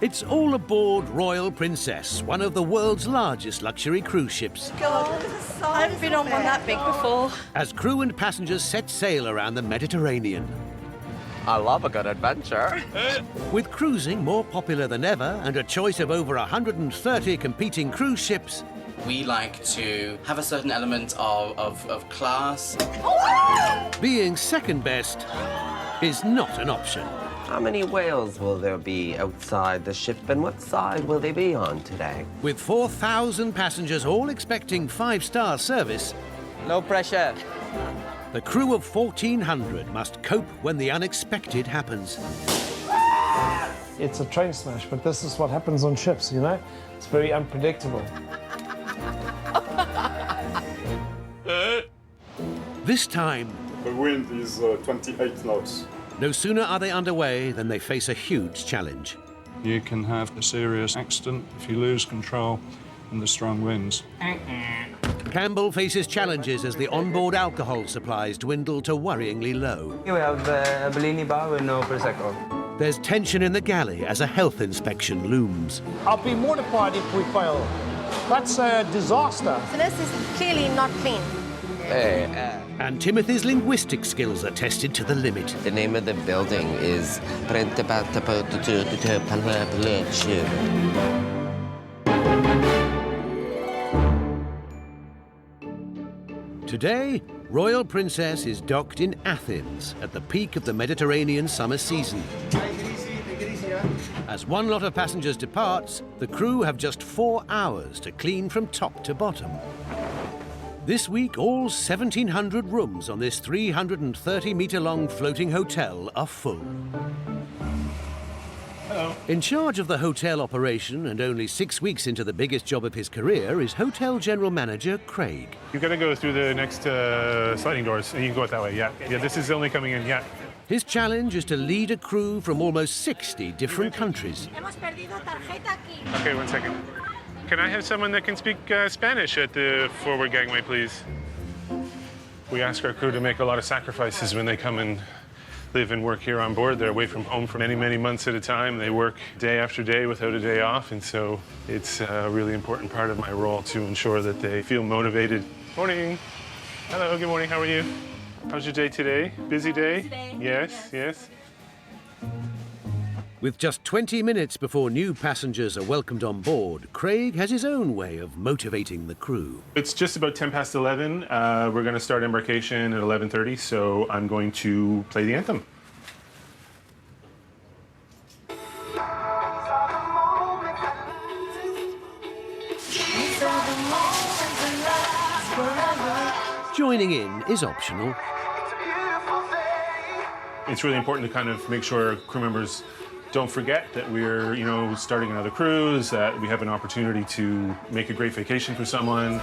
It's all aboard Royal Princess, one of the world's largest luxury cruise ships. God, I haven't been on one that big before. As crew and passengers set sail around the Mediterranean. I love a good adventure. With cruising more popular than ever and a choice of over 130 competing cruise ships, we like to have a certain element of class. being second best is not an option. How many whales will there be outside the ship, and what side will they be on today? With 4,000 passengers all expecting 5-star service, No pressure. the crew of 1,400 must cope when the unexpected happens. It's a train smash, but this is what happens on ships, you know? It's very unpredictable. This time, The wind is 28 knots. no sooner are they underway than they face a huge challenge. You can have a serious accident if you lose control in the strong winds. Campbell faces challenges as the onboard alcohol supplies dwindle to worryingly low. We have a Bellini bar with no Prosecco. There's tension in the galley as a health inspection looms. I'll be mortified if we fail. That's a disaster. So this is clearly not clean. And Timothy's linguistic skills are tested to the limit. The name of the building is Today, Royal Princess is docked in Athens at the peak of the Mediterranean summer season. As one lot of passengers departs, the crew have just 4 hours to clean from top to bottom. This week, all 1,700 rooms on this 330-metre-long floating hotel are full. Hello. In charge of the hotel operation and only 6 weeks into the biggest job of his career is Hotel General Manager Craig. You've got to go through the next sliding doors, and you can go it that way, yeah. Yeah, this is only coming in, yeah. His challenge is to lead a crew from almost 60 different countries. Okay, 1 second. Can I have someone that can speak Spanish at the forward gangway, please? We ask our crew to make a lot of sacrifices when they come and live and work here on board. They're away from home for many, many months at a time. They work day after day without a day off, and so it's a really important part of my role to ensure that they feel motivated. Morning. Hello, good morning, how are you? How's your day today? Busy day? Yes, yes. With just 20 minutes before new passengers are welcomed on board, Craig has his own way of motivating the crew. It's just about 10 past 11. We're going to start embarkation at 11:30, so I'm going to play the anthem. Joining in is optional. It's really important to kind of make sure crew members don't forget that we're, starting another cruise, that we have an opportunity to make a great vacation for someone.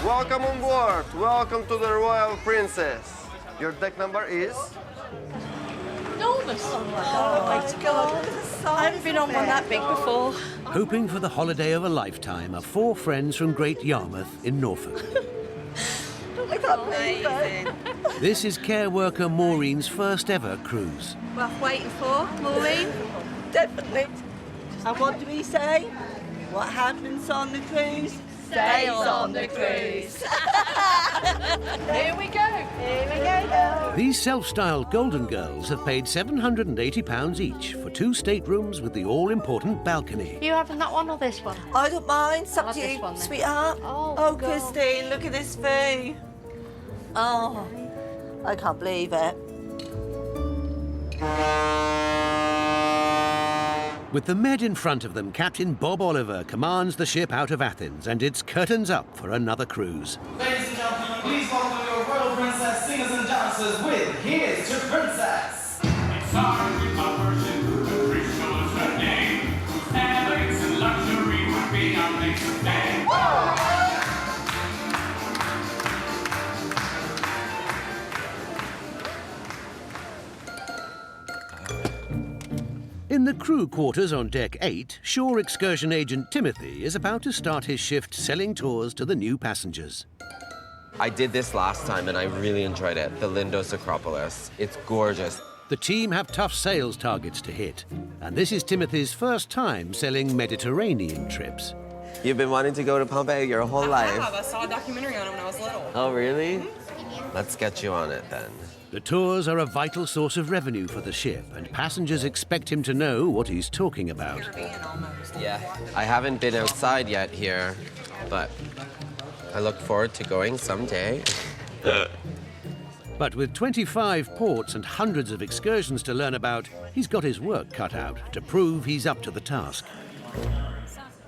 Welcome on board. Welcome to the Royal Princess. Your deck number is? Enormous. Oh my God. I haven't been on one that big before. Hoping for the holiday of a lifetime are 4 friends from Great Yarmouth in Norfolk. I can't believe it. This is care worker Maureen's first ever cruise. Worth waiting for, Maureen? Definitely. And what do we say? What happens on the cruise stays on the cruise. Here we go. Here we go. These self-styled Golden Girls have paid £780 each for 2 staterooms with the all-important balcony. You having that one or this one? I don't mind. It's up to this you, one, then. sweetheart. Oh, God. Christine, look at this view. Oh, I can't believe it. With the Med in front of them, Captain Bob Oliver commands the ship out of Athens, and it's curtains up for another cruise. Ladies and gentlemen, please welcome your Royal Princess singers and dancers with Here's Your Princess. It's hard to worship the Christians her name, whose elegance and luxury would be our place of fame. In the crew quarters on Deck 8, shore excursion agent Timothy is about to start his shift selling tours to the new passengers. I did this last time and I really enjoyed it. The Lindos Acropolis. It's gorgeous. The team have tough sales targets to hit, and this is Timothy's first time selling Mediterranean trips. You've been wanting to go to Pompeii your whole life. I saw a documentary on it when I was little. Oh, really? Let's get you on it then. The tours are a vital source of revenue for the ship, and passengers expect him to know what he's talking about. Yeah. I haven't been outside yet here, but I look forward to going someday. But with 25 ports and hundreds of excursions to learn about, he's got his work cut out to prove he's up to the task.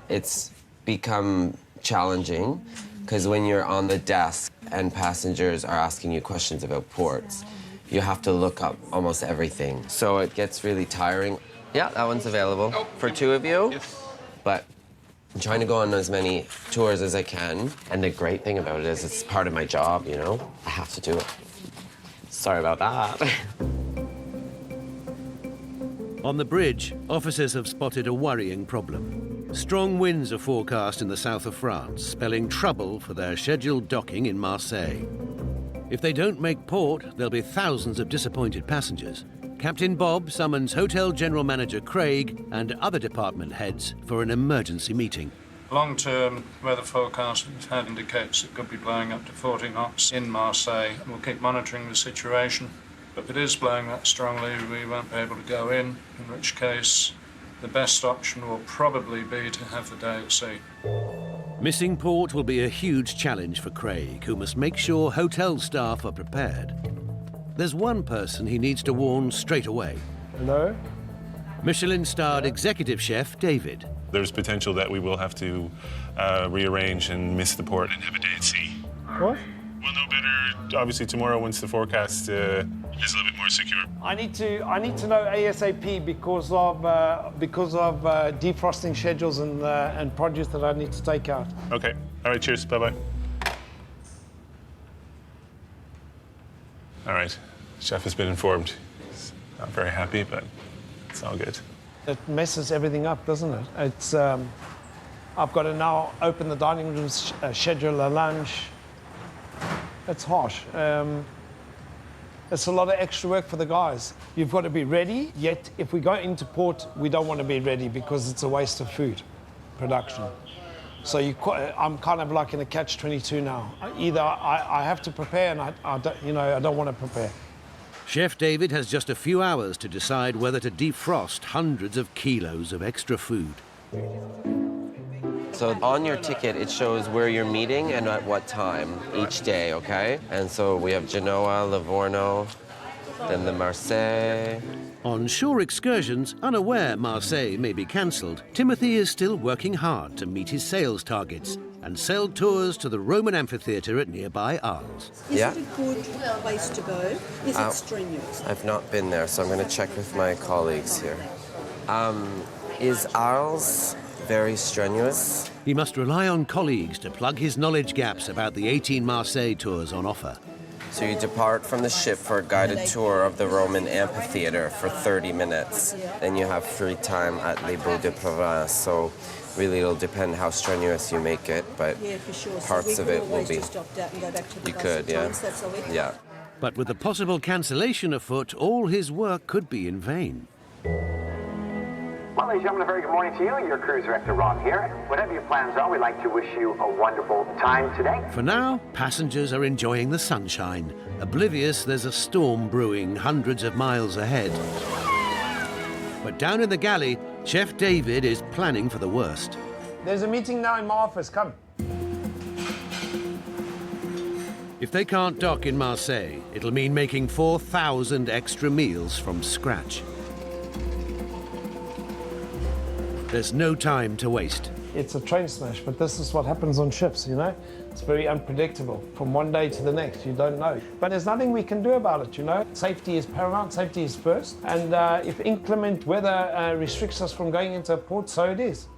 It's become challenging because when you're on the desk and passengers are asking you questions about ports, you have to look up almost everything. So it gets really tiring. Yeah, that one's available for 2 of you. Yes. But I'm trying to go on as many tours as I can. And the great thing about it is it's part of my job, you know? I have to do it. Sorry about that. On the bridge, officers have spotted a worrying problem. Strong winds are forecast in the south of France, spelling trouble for their scheduled docking in Marseille. If they don't make port, there'll be thousands of disappointed passengers. Captain Bob summons Hotel General Manager Craig and other department heads for an emergency meeting. Long-term weather forecast we've had indicates it could be blowing up to 40 knots in Marseille. We'll keep monitoring the situation. But if it is blowing that strongly, we won't be able to go in which case the best option will probably be to have the day at sea. Missing port will be a huge challenge for Craig, who must make sure hotel staff are prepared. There's one person he needs to warn straight away. Hello? Michelin-starred executive chef David. There's potential that we will have to rearrange and miss the port and have a day at sea. What? We'll know better, obviously, tomorrow once the forecast is a little bit more secure. I need to know ASAP because of defrosting schedules and produce that I need to take out. Okay. All right, cheers. Bye-bye. All right. Chef has been informed. He's not very happy, but it's all good. It messes everything up, doesn't it? It's I've got to now open the dining room, schedule a lunch. It's harsh. It's a lot of extra work for the guys. You've got to be ready, yet if we go into port, we don't want to be ready because it's a waste of food production. So I'm kind of like in a catch-22 now. Either I have to prepare and I don't want to prepare. Chef David has just a few hours to decide whether to defrost hundreds of kilos of extra food. So on your ticket, it shows where you're meeting and at what time each day, okay? And so we have Genoa, Livorno, then the Marseille. On shore excursions, unaware Marseille may be cancelled, Timothy is still working hard to meet his sales targets and sell tours to the Roman amphitheatre at nearby Arles. Is it a good place to go? Is it strenuous? I've not been there, so I'm going to check with my colleagues here. Is Arles very strenuous? He must rely on colleagues to plug his knowledge gaps about the 18 Marseille tours on offer. So you depart from the ship for a guided tour of the Roman amphitheatre for 30 minutes. Then you have free time at Les Baux de Provence. So really it'll depend how strenuous you make it, but yeah, for sure. parts so of it will be... Just opt out and go back to the you could, yeah. That's all yeah. But with the possible cancellation afoot, all his work could be in vain. Well, ladies and gentlemen, a very good morning to you. Your cruise director, Rob, here. Whatever your plans are, we'd like to wish you a wonderful time today. For now, passengers are enjoying the sunshine, oblivious there's a storm brewing hundreds of miles ahead. But down in the galley, Chef David is planning for the worst. There's a meeting now in my office, come. If they can't dock in Marseille, it'll mean making 4,000 extra meals from scratch. There's no time to waste. It's a train smash, but this is what happens on ships, you know? It's very unpredictable. From one day to the next, you don't know. But there's nothing we can do about it, you know? Safety is paramount, safety is first. And if inclement weather restricts us from going into a port, so it is.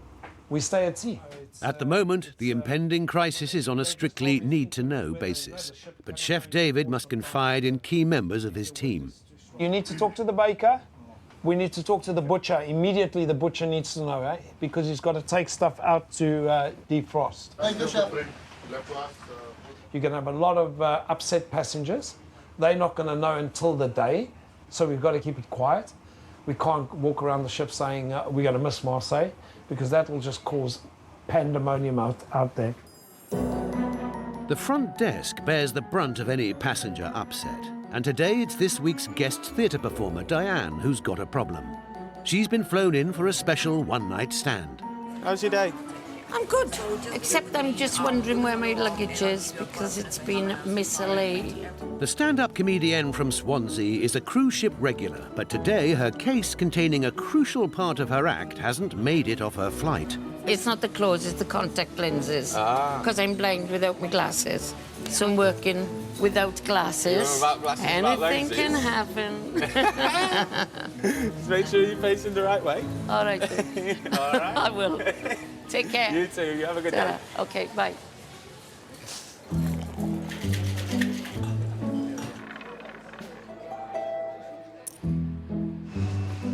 We stay at sea. At the moment, the impending crisis is on a strictly need-to-know basis. But Chef David must confide in key members of his team. You need to talk to the baker. We need to talk to the butcher. Immediately, the butcher needs to know, eh? Because he's got to take stuff out to defrost. Thank you, Chef. You're going to have a lot of upset passengers. They're not going to know until the day. So we've got to keep it quiet. We can't walk around the ship saying we're going to miss Marseille, because that will just cause pandemonium out there. The front desk bears the brunt of any passenger upset. And today it's this week's guest theatre performer, Diane, who's got a problem. She's been flown in for a special one-night stand. How's your day? I'm good, except I'm just wondering where my luggage is, because it's been mislaid. The stand-up comedienne from Swansea is a cruise ship regular, but today her case containing a crucial part of her act hasn't made it off her flight. It's not the clothes, it's the contact lenses, because I'm blind without my glasses. So I'm working without glasses. Anything can happen. Just make sure you're facing the right way. All right. All right. I will. Take care. You too. You have a good day. Okay, bye.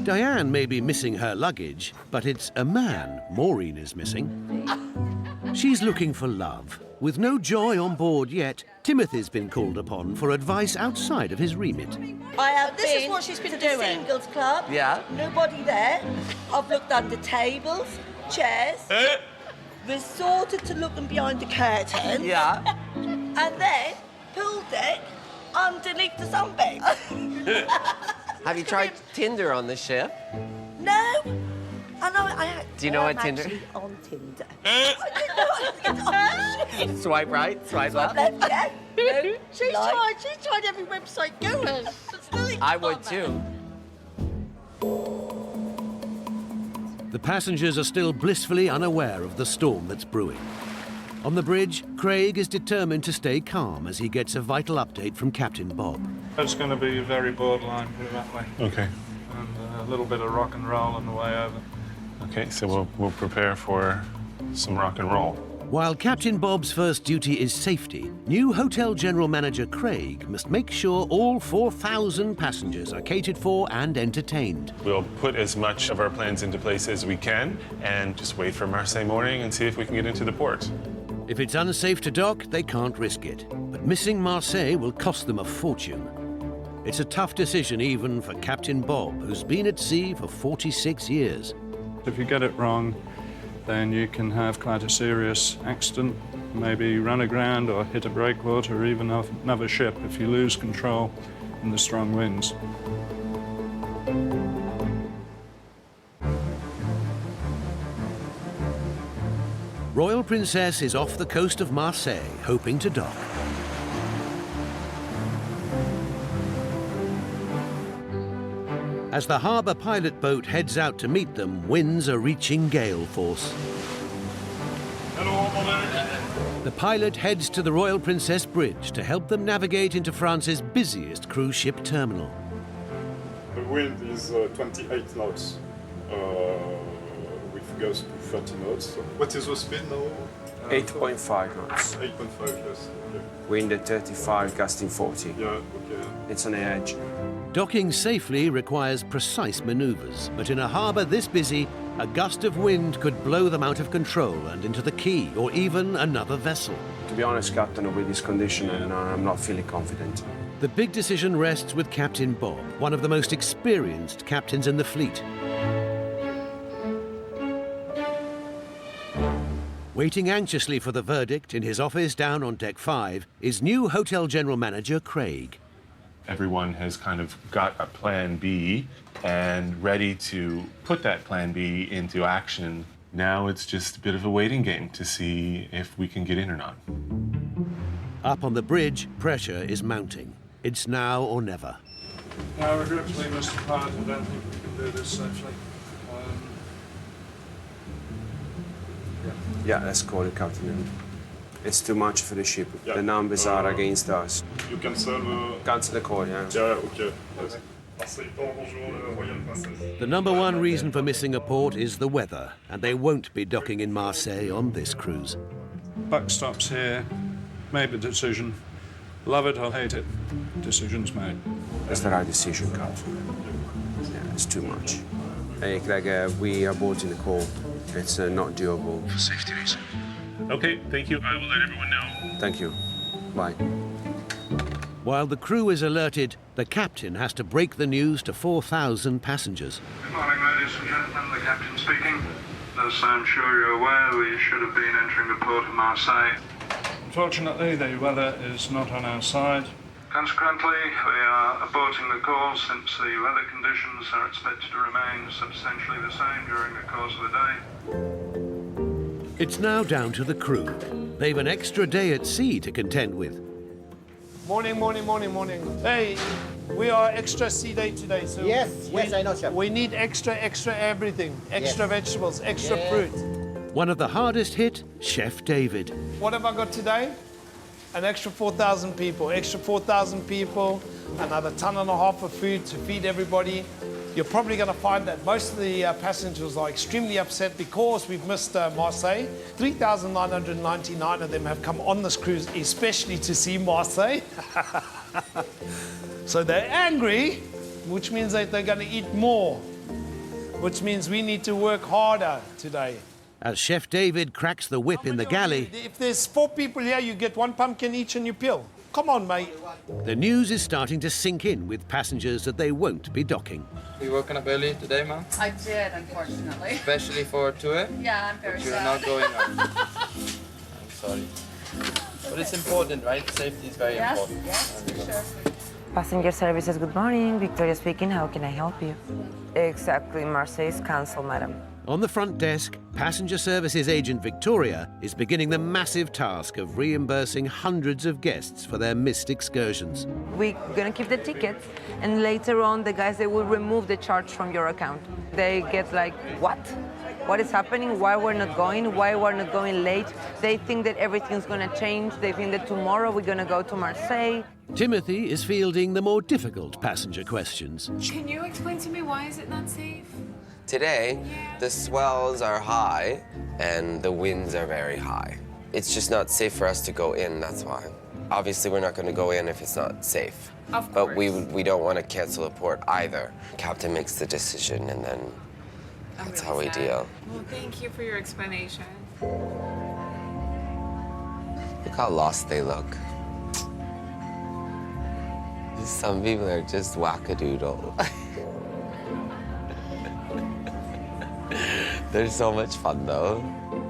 Diane may be missing her luggage, but it's a man Maureen is missing. She's looking for love. With no joy on board yet, Timothy's been called upon for advice outside of his remit. I have This been is what she's been to doing. the singles club. Yeah. Nobody there. I've looked under tables, chairs, resorted to looking behind the curtain. Yeah. And then pool deck underneath the sunbed. Have you tried Tinder on the ship? No. I know. Do you know what Tinder? I'm actually on Tinder. I didn't know I was on the ship. Swipe right, swipe left. Left, yeah. No, She's like. tried every website going. I would too. The passengers are still blissfully unaware of the storm that's brewing. On the bridge, Craig is determined to stay calm as he gets a vital update from Captain Bob. It's going to be very borderline, put it that way. Okay. And a little bit of rock and roll on the way over. Okay, so we'll prepare for some rock and roll. While Captain Bob's first duty is safety, new hotel general manager Craig must make sure all 4,000 passengers are catered for and entertained. We'll put as much of our plans into place as we can and just wait for Marseille morning and see if we can get into the port. If it's unsafe to dock, they can't risk it. But missing Marseille will cost them a fortune. It's a tough decision even for Captain Bob, who's been at sea for 46 years. If you get it wrong, then you can have quite a serious accident, maybe run aground or hit a breakwater or even off another ship if you lose control in the strong winds. Royal Princess is off the coast of Marseille, hoping to dock. As the harbour pilot boat heads out to meet them, winds are reaching gale force. The pilot heads to the Royal Princess Bridge to help them navigate into France's busiest cruise ship terminal. The wind is 28 knots. Goes to 30 knots. What is the speed now? 8.5 knots. 8.5, yes. Okay. Wind at 35, gusting 40. Yeah, okay. It's on the edge. Docking safely requires precise manoeuvres, but in a harbour this busy, a gust of wind could blow them out of control and into the quay or even another vessel. To be honest, Captain, with this condition, I'm not feeling confident. The big decision rests with Captain Bob, one of the most experienced captains in the fleet. Waiting anxiously for the verdict in his office down on deck 5 is new hotel general manager Craig. Everyone has kind of got a plan B and ready to put that plan B into action. Now it's just a bit of a waiting game to see if we can get in or not. Up on the bridge, pressure is mounting. It's now or never. No, regretfully, Mr. Pilot, I don't think we can do this safely. Yeah, let's call it, Captain. It's too much for the ship. Yeah. The numbers are against us. You cancel Cancel the call, yeah. Yeah, okay. Marseille, bonjour, Royal Princess. The number one reason for missing a port is the weather, and they won't be docking in Marseille on this cruise. Buck stops here, made the decision. Love it or hate it, decision's made. That's the right decision, Captain. Yeah, it's too much. Hey, Craig, we are aborting the call. It's not doable. For safety reasons. Okay, thank you. I will let everyone know. Thank you. Bye. While the crew is alerted, the captain has to break the news to 4,000 passengers. Good morning, ladies and gentlemen. The captain speaking. As I'm sure you're aware, we should have been entering the port of Marseille. Unfortunately, the weather is not on our side. Consequently, we are aborting the call since the weather conditions are expected to remain substantially the same during the course of the day. It's now down to the crew. They've an extra day at sea to contend with. Morning, morning, morning, morning. Hey, we are extra sea day today, so Yes, I know, chef. We need extra everything. Extra vegetables, extra fruit. One of the hardest hit, Chef David. What have I got today? An extra 4,000 people. Extra 4,000 people, another 1.5 tons of food to feed everybody. You're probably going to find that most of the passengers are extremely upset because we've missed Marseille. 3,999 of them have come on this cruise, especially to see Marseille. So they're angry, which means that they're going to eat more, which means we need to work harder today. As Chef David cracks the whip in the galley, If there's 4 people here, you get 1 pumpkin each and you peel. Come on, mate. the news is starting to sink in with passengers that they won't be docking. You woken up early today, ma'am? I did, unfortunately. Especially for a tour? Yeah, I'm very But you're sad. not going up. I'm sorry. But it's important, right? Safety is very important. Yes, for sure. Passenger services, good morning. Victoria speaking. How can I help you? Exactly. Marseille's cancelled, madam. On the front desk, passenger services agent Victoria is beginning the massive task of reimbursing hundreds of guests for their missed excursions. We're gonna keep the tickets, and later on, the guys, they will remove the charge from your account. They get like, what? What is happening? Why we're not going? Why we're not going late? They think that everything's gonna change. They think that tomorrow we're gonna go to Marseille. Timothy is fielding the more difficult passenger questions. Can you explain to me why is it not safe? Today, the swells are high and the winds are very high. It's just not safe for us to go in, that's why. Obviously, we're not going to go in if it's not safe. Of But course. we don't want to cancel a port either. Captain makes the decision and then that's how we deal. Well, thank you for your explanation. Look how lost they look. Some people are just wackadoodle. They're so much fun, though.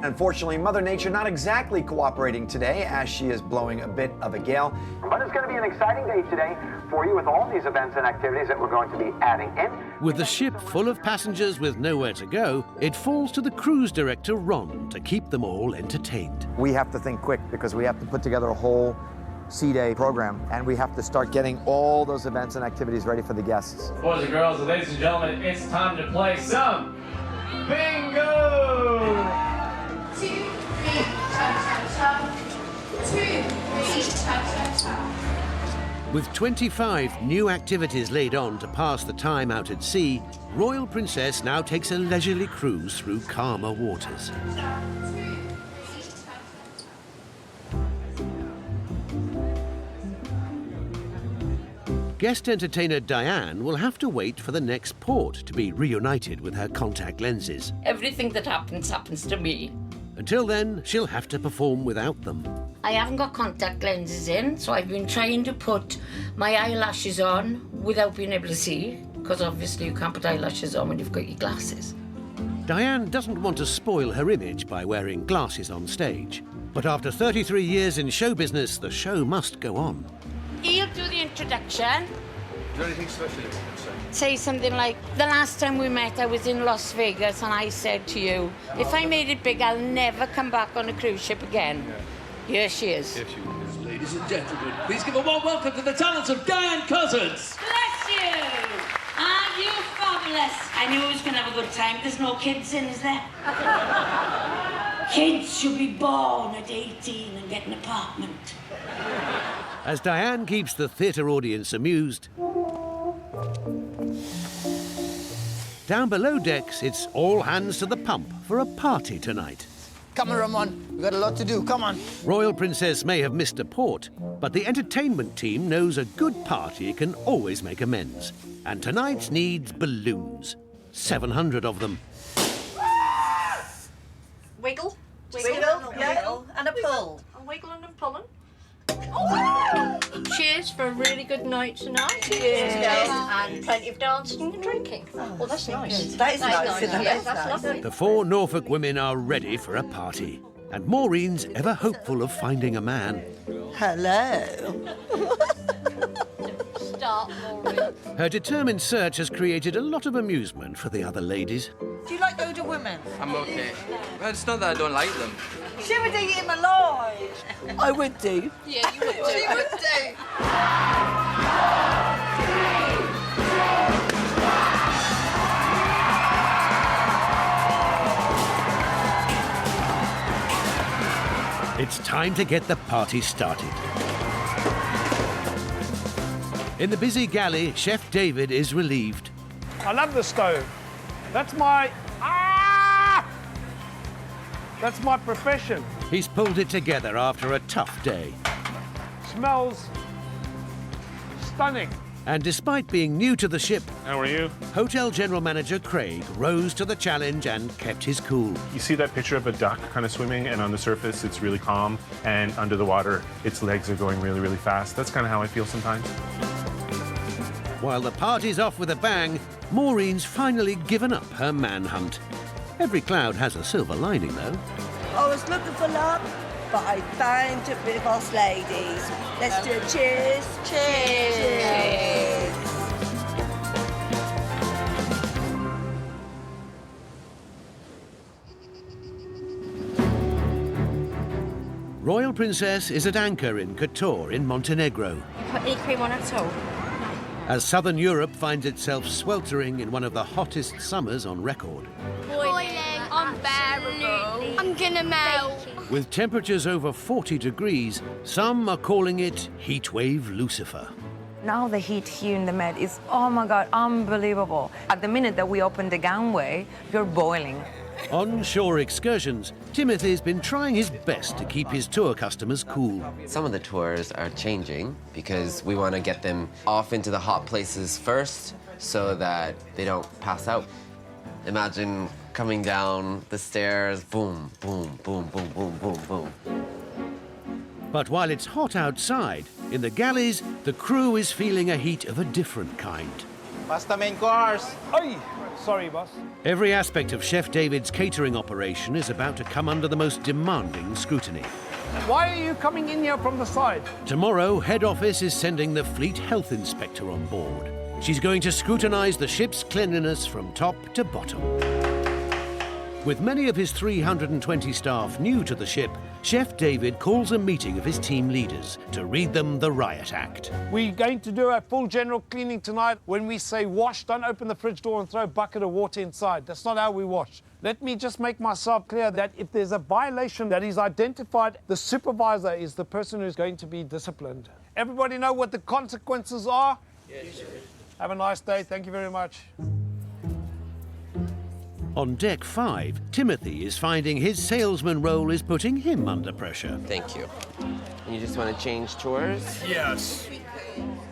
Unfortunately, Mother Nature not exactly cooperating today as she is blowing a bit of a gale. But it's going to be an exciting day today for you with all these events and activities that we're going to be adding in. With the ship full of passengers with nowhere to go, it falls to the cruise director, Ron, to keep them all entertained. We have to think quick because we have to put together a whole Sea Day program, and we have to start getting all those events and activities ready for the guests. Boys and girls, ladies and gentlemen, it's time to play some bingo! 2, 3, cha-cha-cha. 2, 3, cha-cha-cha. With 25 new activities laid on to pass the time out at sea, Royal Princess now takes a leisurely cruise through calmer waters. Guest entertainer Diane will have to wait for the next port to be reunited with her contact lenses. Everything that happens to me. Until then, she'll have to perform without them. I haven't got contact lenses in, so I've been trying to put my eyelashes on without being able to see, because obviously you can't put eyelashes on when you've got your glasses. Diane doesn't want to spoil her image by wearing glasses on stage. But after 33 years in show business, the show must go on. He'll do the introduction. Is there anything special you want to say? Say something like, the last time we met, I was in Las Vegas, and I said to you, if I made it big, I'll never come back on a cruise ship again. Here she is. Here she is. Ladies and gentlemen, please give a warm welcome to the talents of Diane Cousins. Bless you! Aren't you fabulous? I knew I was going to have a good time. There's no kids in, is there? Kids should be born at 18 and get an apartment. As Diane keeps the theatre audience amused, down below decks, it's all hands to the pump for a party tonight. Come on, Ramon. We've got a lot to do. Come on. Royal Princess may have missed a port, but the entertainment team knows a good party can always make amends. And tonight's needs balloons. 700 of them. Wiggle, wiggle, yeah, and a pull. I'm wiggling and pulling. She cheers for a really good night tonight. Cheers. And plenty of dancing and drinking. Oh, that's nice. That is nice, isn't it? Yes, that's lovely. The 4 Norfolk women are ready for a party. And Maureen's ever hopeful of finding a man. Hello. Start, Maureen. Her determined search has created a lot of amusement for the other ladies. Do you like older women? I'm okay. Well, it's not that I don't like them. She would eat him alive. I would do. Yeah, you would do. She would do. It's time to get the party started. In the busy galley, Chef David is relieved. I love the stove. That's my... That's my profession. He's pulled it together after a tough day. Smells stunning. And despite being new to the ship, How are you? Hotel General Manager Craig rose to the challenge and kept his cool. You see that picture of a duck kind of swimming, and on the surface it's really calm, and under the water its legs are going really, really fast. That's kind of how I feel sometimes. While the party's off with a bang, Maureen's finally given up her manhunt. Every cloud has a silver lining, though. I was looking for love, but I found it with us ladies. Let's do a cheers. Cheers. Royal Princess is at anchor in Kotor in Montenegro. Put any cream on at all? As southern Europe finds itself sweltering in one of the hottest summers on record. Boiling, unbearable. I'm gonna melt. With temperatures over 40 degrees, some are calling it Heatwave Lucifer. Now the heat here in the Med is, oh my God, unbelievable. At the minute that we open the gangway, you're boiling. On shore excursions, Timothy's been trying his best to keep his tour customers cool. Some of the tours are changing because we want to get them off into the hot places first so that they don't pass out. Imagine coming down the stairs, boom, boom, boom, boom, boom, boom, boom. But while it's hot outside, in the galleys, the crew is feeling a heat of a different kind. Pasta main course. Oi! Sorry, boss. Every aspect of Chef David's catering operation is about to come under the most demanding scrutiny. Why are you coming in here from the side? Tomorrow, head office is sending the fleet health inspector on board. She's going to scrutinize the ship's cleanliness from top to bottom. With many of his 320 staff new to the ship, Chef David calls a meeting of his team leaders to read them the riot act. We're going to do a full general cleaning tonight. When we say wash, don't open the fridge door and throw a bucket of water inside. That's not how we wash. Let me just make myself clear that if there's a violation that is identified, the supervisor is the person who's going to be disciplined. Everybody know what the consequences are? Yes. Have a nice day. Thank you very much. On deck 5, Timothy is finding his salesman role is putting him under pressure. Thank you. And you just want to change tours? Yes.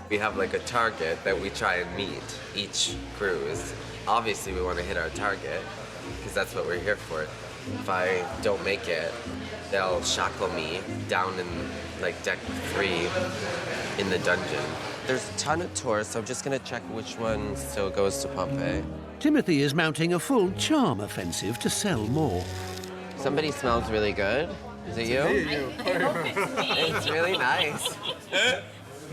We have like a target that we try and meet each cruise. Obviously, we want to hit our target because that's what we're here for. If I don't make it, they'll shackle me down in like deck 3 in the dungeon. There's a ton of tours, so I'm just going to check which one still goes to Pompeii. Timothy is mounting a full charm offensive to sell more. Somebody smells really good. Is it you? It's really nice.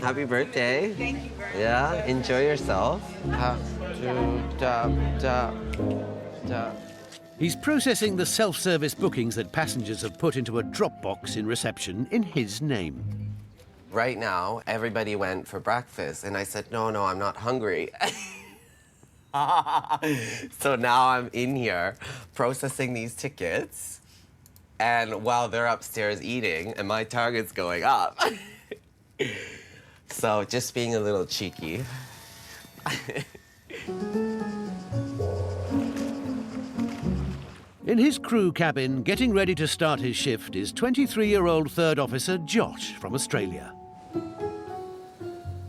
Happy birthday. Thank you very much. Yeah, enjoy yourself. He's processing the self-service bookings that passengers have put into a drop box in reception in his name. Right now, everybody went for breakfast, and I said, no, I'm not hungry. So now I'm in here processing these tickets, and while they're upstairs eating, and my target's going up. So just being a little cheeky. In his crew cabin, getting ready to start his shift, is 23-year-old third officer Josh from Australia.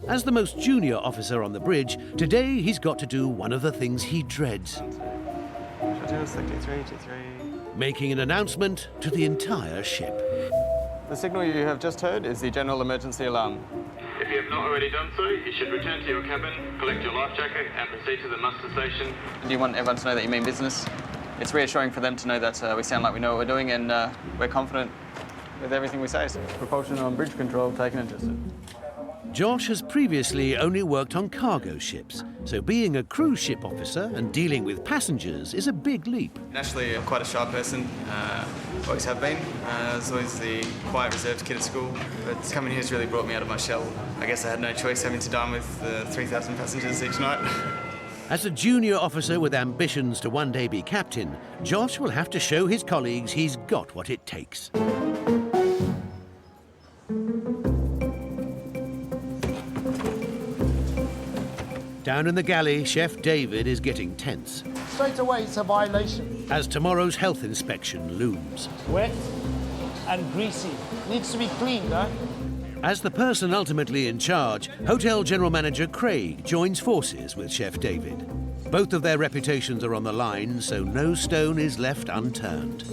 As the most junior officer on the bridge, today he's got to do one of the things he dreads. Making an announcement to the entire ship. The signal you have just heard is the general emergency alarm. If you have not already done so, you should return to your cabin, collect your life jacket, and proceed to the muster station. Do you want everyone to know that you mean business? It's reassuring for them to know that we sound like we know what we're doing and we're confident with everything we say. So. Propulsion on bridge control, taken and tested. Josh has previously only worked on cargo ships, so being a cruise ship officer and dealing with passengers is a big leap. Naturally, I'm quite a shy person, always have been. I was always the quiet, reserved kid at school, but coming here has really brought me out of my shell. I guess I had no choice having to dine with 3,000 passengers each night. As a junior officer with ambitions to one day be captain, Josh will have to show his colleagues he's got what it takes. Down in the galley, Chef David is getting tense. Straight away, it's a violation. As tomorrow's health inspection looms. Wet and greasy. Needs to be cleaned, huh? As the person ultimately in charge, Hotel General Manager Craig joins forces with Chef David. Both of their reputations are on the line, so no stone is left unturned.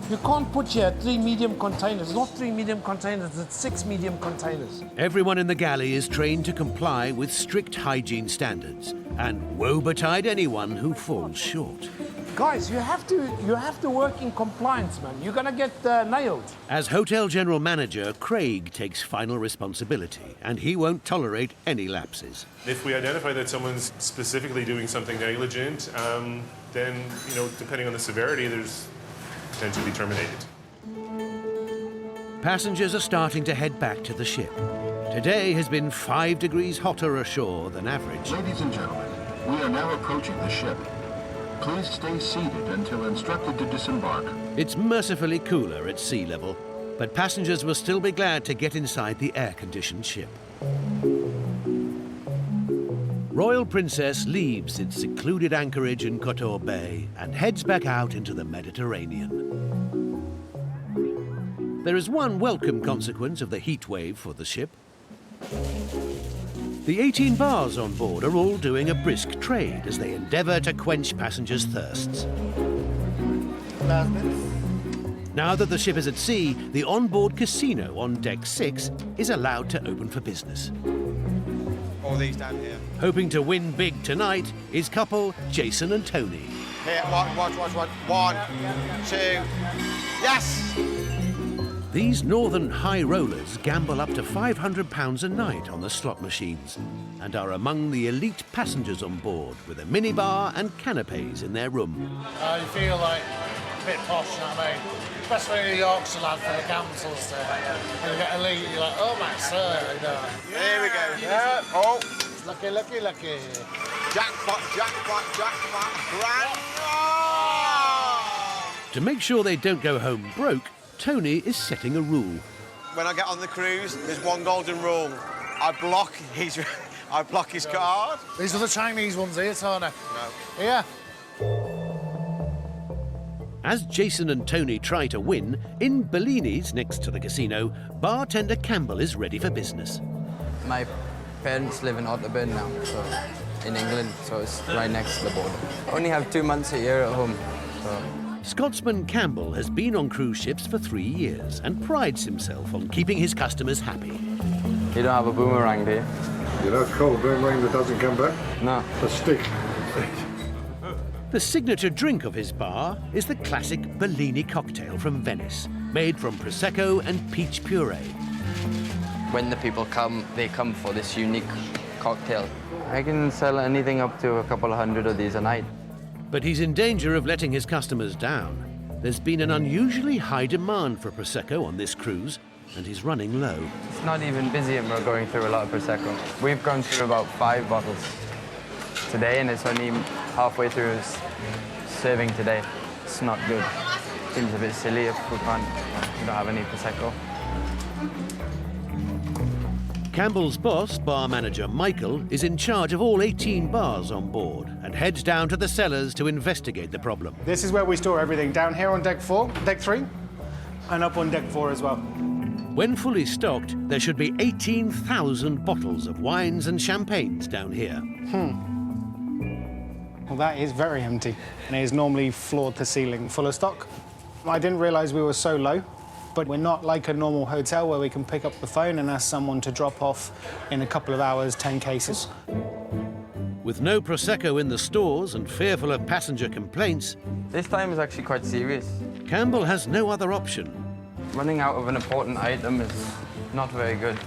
You can't put here 3 medium containers. Not 3 medium containers, it's 6 medium containers. Everyone in the galley is trained to comply with strict hygiene standards, and woe betide anyone who falls short. Guys, you have to work in compliance, man. You're gonna get nailed. As Hotel General Manager, Craig takes final responsibility, and he won't tolerate any lapses. If we identify that someone's specifically doing something negligent, then, you know, depending on the severity, there's potential to be terminated. Passengers are starting to head back to the ship. Today has been 5 degrees hotter ashore than average. Ladies and gentlemen, we are now approaching the ship. Please stay seated until instructed to disembark. It's mercifully cooler at sea level, but passengers will still be glad to get inside the air-conditioned ship. Royal Princess leaves its secluded anchorage in Kotor Bay and heads back out into the Mediterranean. There is one welcome consequence of the heat wave for the ship. The 18 bars on board are all doing a brisk trade as they endeavour to quench passengers' thirsts. Now that the ship is at sea, the onboard casino on deck 6 is allowed to open for business. All these down here. Hoping to win big tonight is couple Jason and Tony. Here, watch. 1, 2, yes! These northern high rollers gamble up to £500 a night on the slot machines and are among the elite passengers on board with a minibar and canapes in their room. You feel like a bit posh, you know what I mean? Especially when you're a Yorkshire lad for the councils there. And you get elite, you're like, oh my sir, you know. Here we go. Yeah. Oh. Lucky. Jackpot. Grand. Oh! To make sure they don't go home broke, Tony is setting a rule. When I get on the cruise, there's one golden rule. I block his card. These are the Chinese ones here, Tony. No. Here. As Jason and Tony try to win, in Bellini's, next to the casino, bartender Campbell is ready for business. My parents live in Otterburn now, so in England, so it's right next to the border. I only have 2 months a year at home, so... Scotsman Campbell has been on cruise ships for 3 years and prides himself on keeping his customers happy. You don't have a boomerang, do you? You know, cold boomerang that doesn't come back? No. A stick. The signature drink of his bar is the classic Bellini cocktail from Venice, made from Prosecco and peach puree. When the people come, they come for this unique cocktail. I can sell anything up to a couple of hundred of these a night. But he's in danger of letting his customers down. There's been an unusually high demand for Prosecco on this cruise, and he's running low. It's not even busy and we're going through a lot of Prosecco. We've gone through about 5 bottles today, and it's only halfway through serving today. It's not good. Seems a bit silly if we don't have any Prosecco. Campbell's boss, bar manager Michael, is in charge of all 18 bars on board and heads down to the cellars to investigate the problem. This is where we store everything, down here on deck 4, deck 3, and up on deck 4 as well. When fully stocked, there should be 18,000 bottles of wines and champagnes down here. Well, that is very empty, and it is normally floor to ceiling full of stock. I didn't realise we were so low. But we're not like a normal hotel where we can pick up the phone and ask someone to drop off in a couple of hours 10 cases. With no Prosecco in the stores and fearful of passenger complaints, this time is actually quite serious. Campbell has no other option. Running out of an important item is not very good.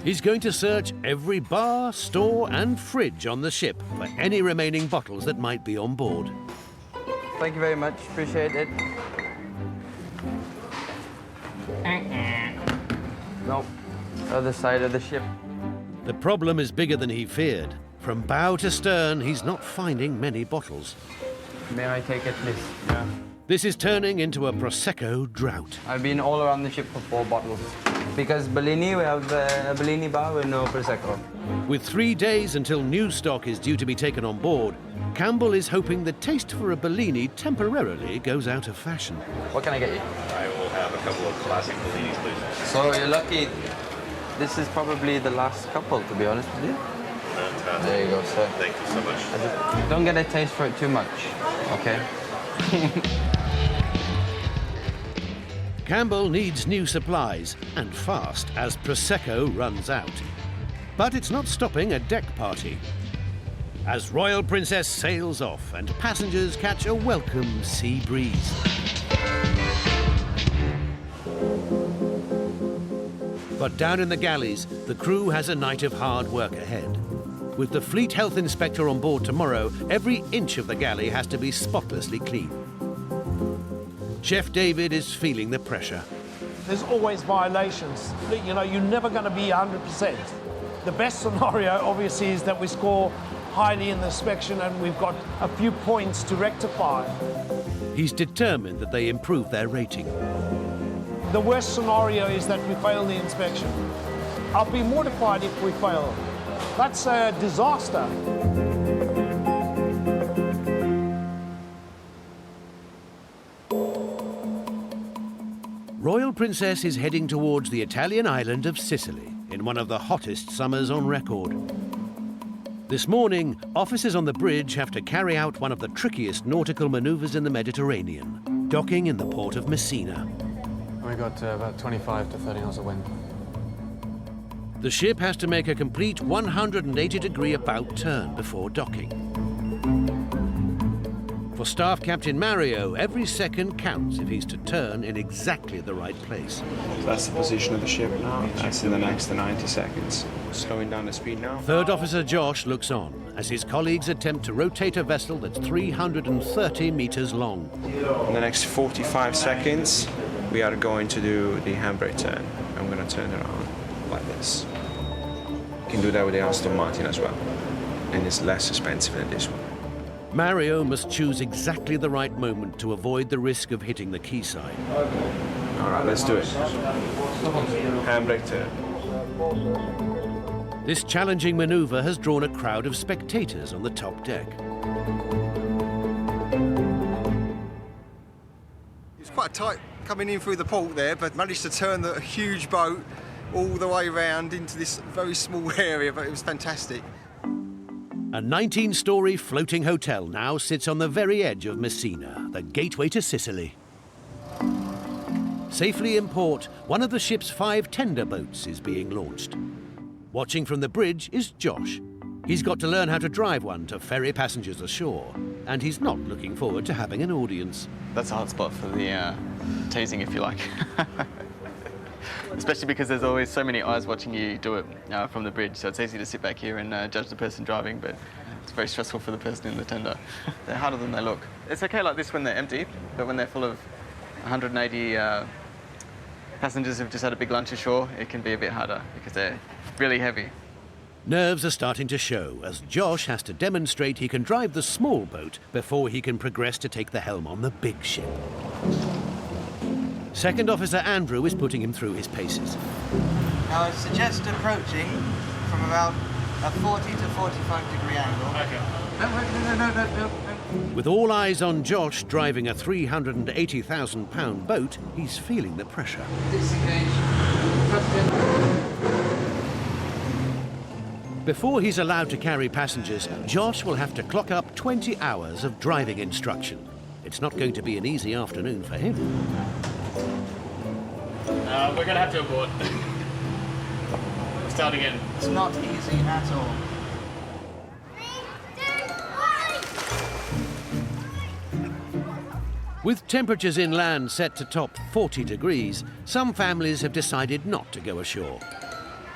He's going to search every bar, store and fridge on the ship for any remaining bottles that might be on board. Thank you very much, appreciate it. Nope, other side of the ship. The problem is bigger than he feared. From bow to stern, he's not finding many bottles. May I take it, please? Yeah. This is turning into a Prosecco drought. I've been all around the ship for 4 bottles. Because Bellini, we have a Bellini bar with no Prosecco. With 3 days until new stock is due to be taken on board, Campbell is hoping the taste for a Bellini temporarily goes out of fashion. What can I get you? I will have a couple of classic Bellinis, please. So you're lucky. This is probably the last couple, to be honest with you. Fantastic. There you go, sir. Thank you so much. I just don't get a taste for it too much, okay? Campbell needs new supplies, and fast, as Prosecco runs out. But it's not stopping a deck party. As Royal Princess sails off and passengers catch a welcome sea breeze. But down in the galleys, the crew has a night of hard work ahead. With the fleet health inspector on board tomorrow, every inch of the galley has to be spotlessly clean. Chef David is feeling the pressure. There's always violations. You know, you're never going to be 100%. The best scenario, obviously, is that we score highly in the inspection and we've got a few points to rectify. He's determined that they improve their rating. The worst scenario is that we fail the inspection. I'll be mortified if we fail. That's a disaster. Royal Princess is heading towards the Italian island of Sicily in one of the hottest summers on record. This morning, officers on the bridge have to carry out one of the trickiest nautical maneuvers in the Mediterranean, docking in the port of Messina. We got about 25 to 30 knots of wind. The ship has to make a complete 180-degree about turn before docking. For Staff Captain Mario, every second counts if he's to turn in exactly the right place. So that's the position of the ship now. That's in the next 90 seconds. Slowing down the speed now. Third Officer Josh looks on as his colleagues attempt to rotate a vessel that's 330 meters long. In the next 45 seconds, we are going to do the handbrake turn. I'm going to turn it around like this. You can do that with the Aston Martin as well, and it's less expensive than this one. Mario must choose exactly the right moment to avoid the risk of hitting the quayside. All right, let's do it. Handbrake turn. This challenging maneuver has drawn a crowd of spectators on the top deck. It's quite tight coming in through the port there, but managed to turn the huge boat all the way around into this very small area, but it was fantastic. A 19-story floating hotel now sits on the very edge of Messina, the gateway to Sicily. Safely in port, one of the ship's 5 tender boats is being launched. Watching from the bridge is Josh. He's got to learn how to drive one to ferry passengers ashore, and he's not looking forward to having an audience. That's a hot spot for the teasing, if you like. Especially because there's always so many eyes watching you do it from the bridge, so it's easy to sit back here and judge the person driving, but it's very stressful for the person in the tender. They're harder than they look. It's okay like this when they're empty, but when they're full of 180 passengers who've just had a big lunch ashore, it can be a bit harder because they're really heavy. Nerves are starting to show as Josh has to demonstrate he can drive the small boat before he can progress to take the helm on the big ship. Second Officer Andrew is putting him through his paces. Now I suggest approaching from about a 40 to 45 degree angle. Okay. No. With all eyes on Josh driving a 380,000-pound boat, he's feeling the pressure. Disengage. Before he's allowed to carry passengers, Josh will have to clock up 20 hours of driving instruction. It's not going to be an easy afternoon for him. We're going to have to abort. Start again. It's not easy at all. With temperatures inland set to top 40 degrees, some families have decided not to go ashore.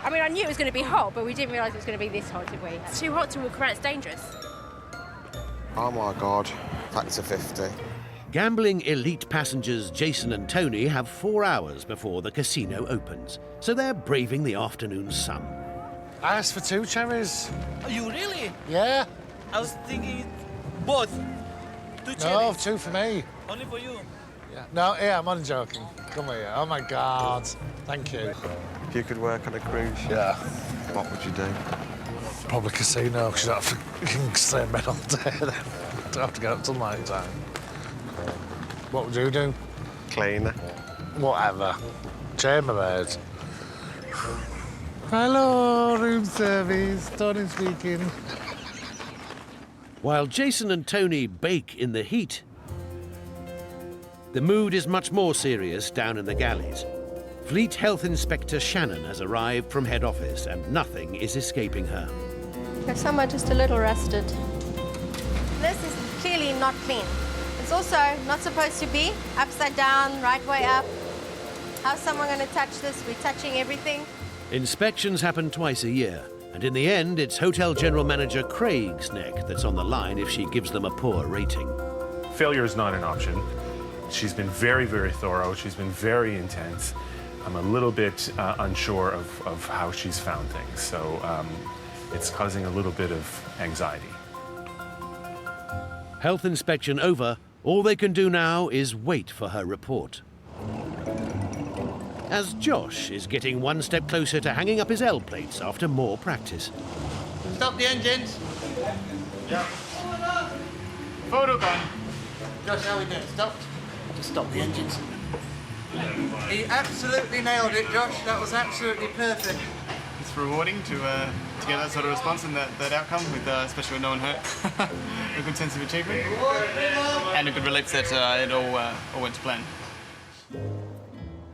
I mean, I knew it was going to be hot, but we didn't realise it was going to be this hot, did we? It's too hot to walk around, it's dangerous. Oh my God, factor 50. Gambling elite passengers Jason and Tony have 4 hours before the casino opens, so they're braving the afternoon sun. I asked for 2 cherries. Are you really? Yeah. I was thinking both. 2 cherries. No, 2 for me. Only for you. Yeah. No, yeah, I'm only joking. Come here. Oh my God. Thank you. If you could work on a cruise, yeah, what would you do? Probably casino, because you don't have to stay in bed all day. Don't have to get up till night time. What would you do? Cleaner. Whatever. Chambermaid. Hello, room service. Tony speaking. While Jason and Tony bake in the heat, the mood is much more serious down in the galleys. Fleet Health Inspector Shannon has arrived from head office and nothing is escaping her. Some are just a little rusted. This is clearly not clean. It's also not supposed to be upside down, right way up. How's someone going to touch this? We're touching everything. Inspections happen twice a year, and in the end, it's Hotel General Manager Craig's neck that's on the line if she gives them a poor rating. Failure is not an option. She's been very, very thorough. She's been very intense. I'm a little bit unsure of how she's found things, so it's causing a little bit of anxiety. Health inspection over, all they can do now is wait for her report. As Josh is getting one step closer to hanging up his L plates after more practice. Stop the engines. Yeah. Photo gun. Josh, how are we doing? Stop. Just stop the engines. He absolutely nailed it, Josh. That was absolutely perfect. It's rewarding to get that sort of response and that outcome, with especially with no one hurt. A good sense of achievement and a good relief that it all went to plan.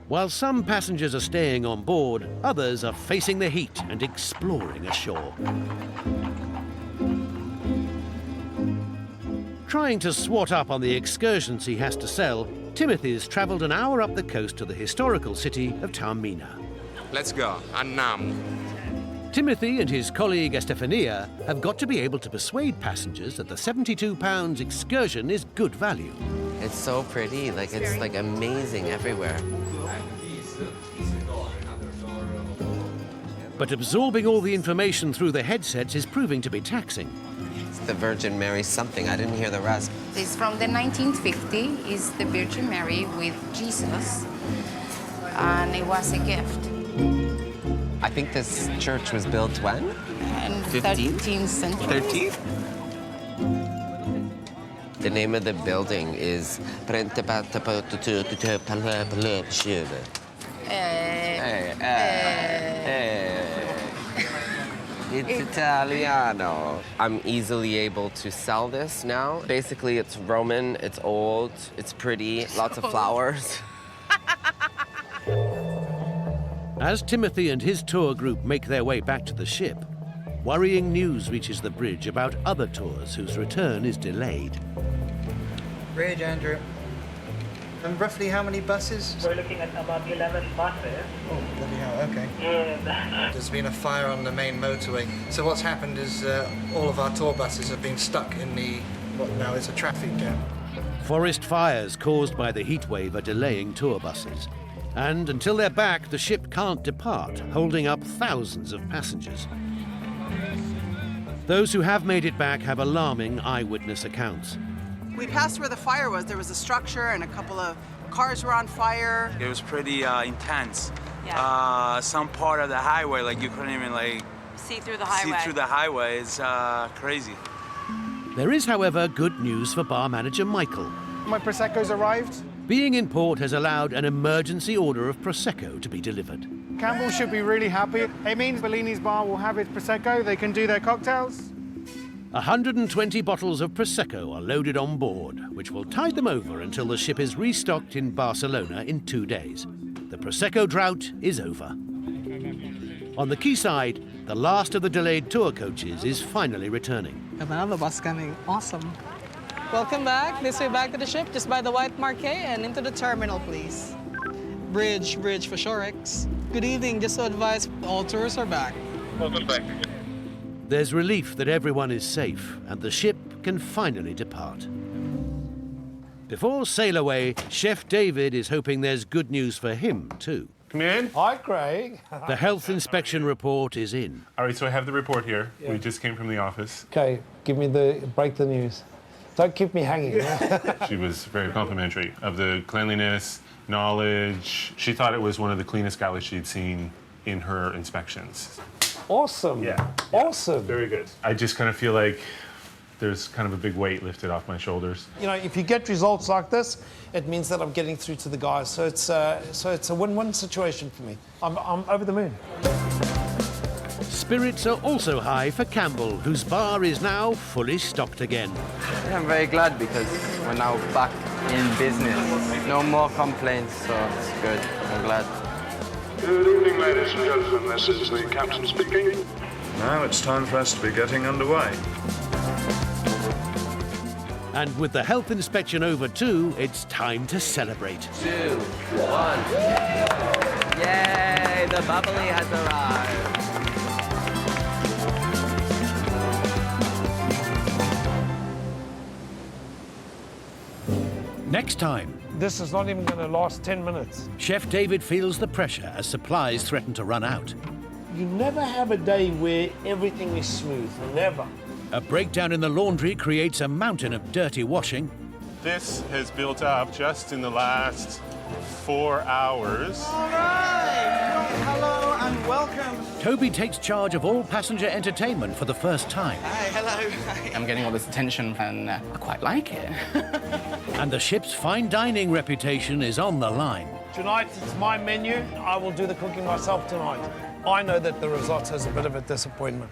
While some passengers are staying on board, others are facing the heat and exploring ashore. Trying to swat up on the excursions he has to sell, Timothy's travelled an hour up the coast to the historical city of Taormina. Let's go, Annam. Timothy and his colleague Estefania have got to be able to persuade passengers that the £72 excursion is good value. It's so pretty, like it's like amazing everywhere. But absorbing all the information through the headsets is proving to be taxing. It's the Virgin Mary something, I didn't hear the rest. It's from the 1950, is the Virgin Mary with Jesus, and it was a gift. I think this church was built when? In 13th century. 13th? The name of the building is It's Italiano. I'm easily able to sell this now. Basically, it's Roman, it's old, it's pretty, lots of flowers. As Timothy and his tour group make their way back to the ship, worrying news reaches the bridge about other tours whose return is delayed. Bridge, Andrew. And roughly how many buses? We're looking at about 11 buses. Oh, bloody hell, okay. Yeah. There's been a fire on the main motorway. So what's happened is all of our tour buses have been stuck in what now is a traffic jam. Forest fires caused by the heat wave are delaying tour buses. And until they're back, the ship can't depart, holding up thousands of passengers. Those who have made it back have alarming eyewitness accounts. We passed where the fire was. There was a structure and a couple of cars were on fire. It was pretty intense. Yeah. Some part of the highway, like you couldn't even see through the highway. See through the highway. It's crazy. There is, however, good news for bar manager Michael. My Prosecco's arrived. Being in port has allowed an emergency order of Prosecco to be delivered. Campbell should be really happy. It means Bellini's bar will have its Prosecco. They can do their cocktails. 120 bottles of Prosecco are loaded on board, which will tide them over until the ship is restocked in Barcelona in 2 days. The Prosecco drought is over. On the quayside, the last of the delayed tour coaches is finally returning. We have another bus coming. Awesome. Welcome back. This way back to the ship, just by the white marquee and into the terminal, please. Bridge for Shorex. Good evening. Just to advise, all tours are back. Welcome back. There's relief that everyone is safe and the ship can finally depart. Before sail away, Chef David is hoping there's good news for him, too. Come in. Hi, Craig. The health inspection report is in. All right, so I have the report here. Yeah. We just came from the office. Okay, break the news. Don't keep me hanging. She was very complimentary of the cleanliness, knowledge. She thought it was one of the cleanest galleys she'd seen in her inspections. Awesome. Yeah. Awesome. Very good. I just kind of feel like there's kind of a big weight lifted off my shoulders. You know, if you get results like this, it means that I'm getting through to the guys. So it's a win-win situation for me. I'm over the moon. Spirits are also high for Campbell, whose bar is now fully stocked again. Yeah, I'm very glad because we're now back in business. No more complaints, so it's good. I'm glad. Good evening, ladies and gentlemen. This is the captain speaking. Now it's time for us to be getting underway. And with the health inspection over too, it's time to celebrate. 2, 1. Yay, the bubbly has arrived. Next time. This is not even going to last 10 minutes. Chef David feels the pressure as supplies threaten to run out. You never have a day where everything is smooth. Never. A breakdown in the laundry creates a mountain of dirty washing. This has built up just in the last 4 hours. All right. Hello and welcome. Toby takes charge of all passenger entertainment for the first time. Hi, hello. Hi. I'm getting all this attention and I quite like it. And the ship's fine dining reputation is on the line. Tonight, it's my menu. I will do the cooking myself tonight. I know that the risotto is a bit of a disappointment.